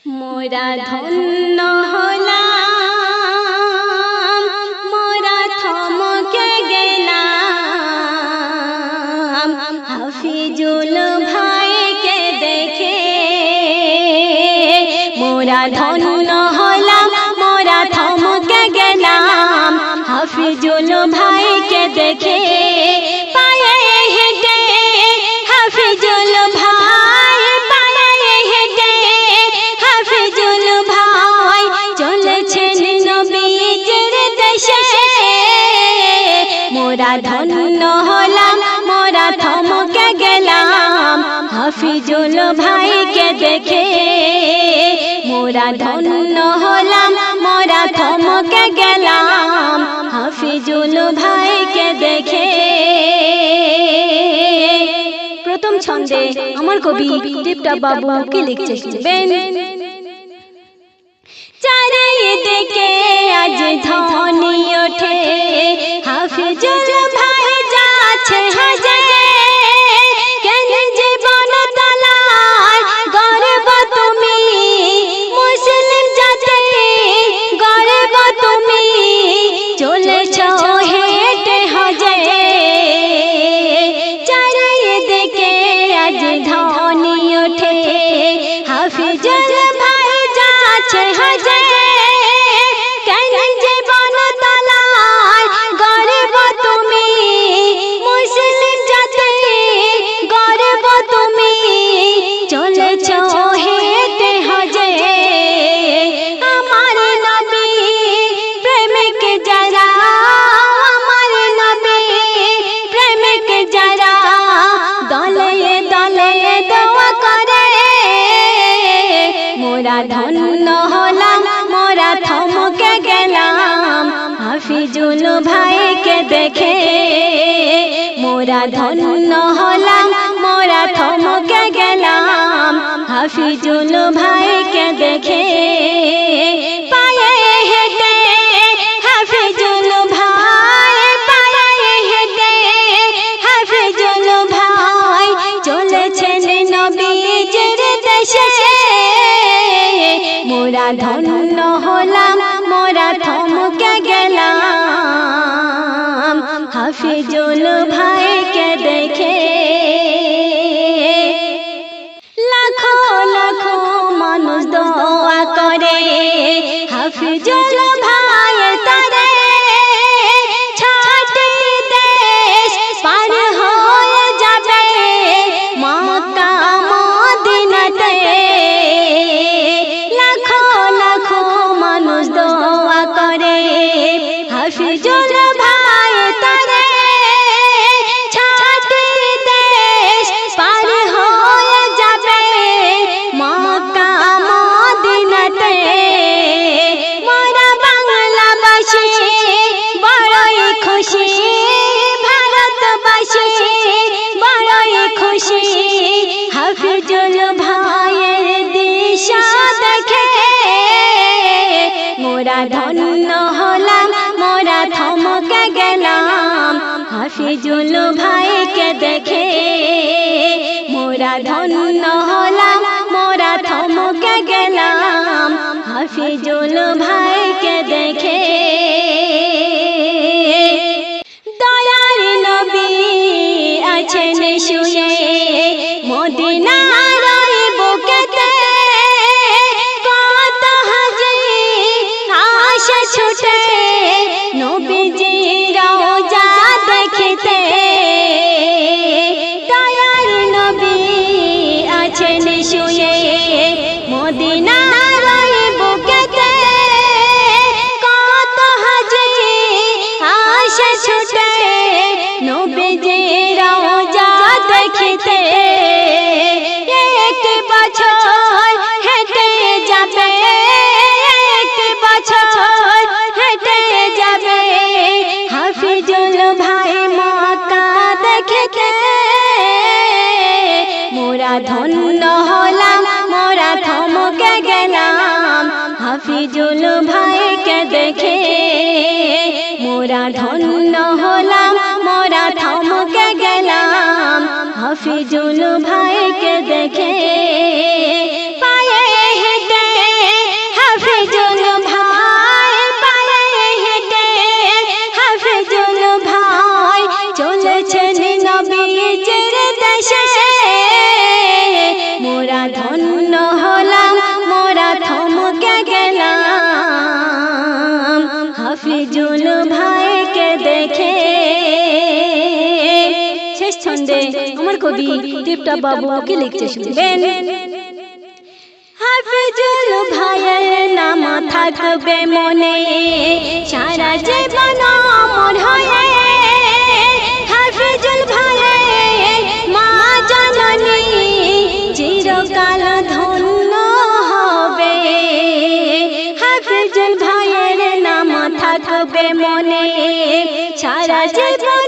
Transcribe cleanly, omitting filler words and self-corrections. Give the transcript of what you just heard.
মোরা ধন্য হলাম, মোরা থমকে গেলাম হাফিজুল ভাইকে দেখে। মোরা ধন্য হলাম, মোরা থমকে গেলাম হাফিজুল ভাইকে দেখে। পায়ে হেঁটে হাফিজুল ভাই, পায়ে হেঁটে হাফিজুল ভাই চলেছেন নবীজির দেশে। মোরা ধন্য হলাম, মোরা থমকে গেলাম হাফিজুল ভাইকে দেখে। মোরা ধন্য হলাম, মোরা থমকে গেলাম হাফিজুল ভাইকে দেখে। প্রথম ছন্দে আমার কবি টিপটপ বাবু কি লিখছেন? চারিদিকে আজ ধ্বনি ওঠে হাফিজুল ভাই যাচ্ছে হজে। কেন জীবন তলায় গর্ব তুমি, মুসলিম জাতি গর্ব তুমি, চলেছ হেঁটে হজে। চারিদিকে আজ ধ্বনি ওঠে হাফিজুল ভাই যাচ্ছে হজে। কেন জীবন তলায় গর্ব তুমি, মুসলিম জাতি গর্ব তুমি, চলেছ হেঁটে হজে। আমার নবী প্রেমিক যারা, আমার নবী প্রেমিক যারা দলে দলে দোয়া করে। মোরা ধন্য হলাম, মোরা থমকে গেলাম হাফিজুল ভাইকে দেখে। মোরা ধন্য হলাম, মোরা থমকে গেলাম হাফিজুল ভাইকে দেখে। পায়ে হেঁটে হাফিজুল ভাই, পায়ে হেঁটে হাফিজুল ভাই চলেছেন নবীজির দেশে। মোরা ধন্য হলাম, মোরা থমকে গেলাম হাফিজুল ভাইকে দেখে। লাখো লাখো মানুষ দোয়া করে হাফিজুল ভাই তারে। ছয়টি দেশ পার হয়ে যাবে মক্কা মদিনাতে। লাখো লাখো মানুষ দোয়া করে হাফিজুল ভাই তারে। ছয়টি দেশ পার হয়ে যাবে মক্কা মদিনাতে। মোরা বাংলাবাসী বড়ই খুশি, ভারতবাসী বড়ই খুশি হাফিজুল ভাইয়ের দিশা দেখে। মোরা ধন্য হলাম, মোরা থমকে গেলাম হাফিজুল ভাইকে দেখে। মোরা ধন্য হলাম, মোরা থমকে গেলাম হাফিজুল ভাইকে দেখে। দয়ার নবী আছেন শুয়ে মদিনার বুকেতে। কত হাজি আসে ছুটে নবীজির রওজা দেখিতে। দয়ার নবী আছেন শুয়ে মদিনার বুকেতে। কত হাজি আসে ছুটে নবীজির রওজা দেখিতে। এক বছর হেঁটে যাবে, এক বছর হেঁটে যাবে হাফিজুল ভাই মক্কা দেখিতে। মোরা ধন্য হলাম, মোরা থমকে গেলাম হাফিজুল ভাইকে দেখে। মোরা ধন্য হলাম, মোরা থমকে গেলাম হাফিজুল ভাইকে দেখে। পায়ে হেঁটে কবি টিপটপ বাবুকে লিখতে শুনবেন। হাফিজুল ভাইয়ের নাম থাকবে মনে সারা জীবন অমর হয়ে, হাফিজুল ভাইয়ের মা জননী চিরকাল ধন্য হবে। হাফিজুল ভাইয়ের নাম থাকবে মনে সারা জীবন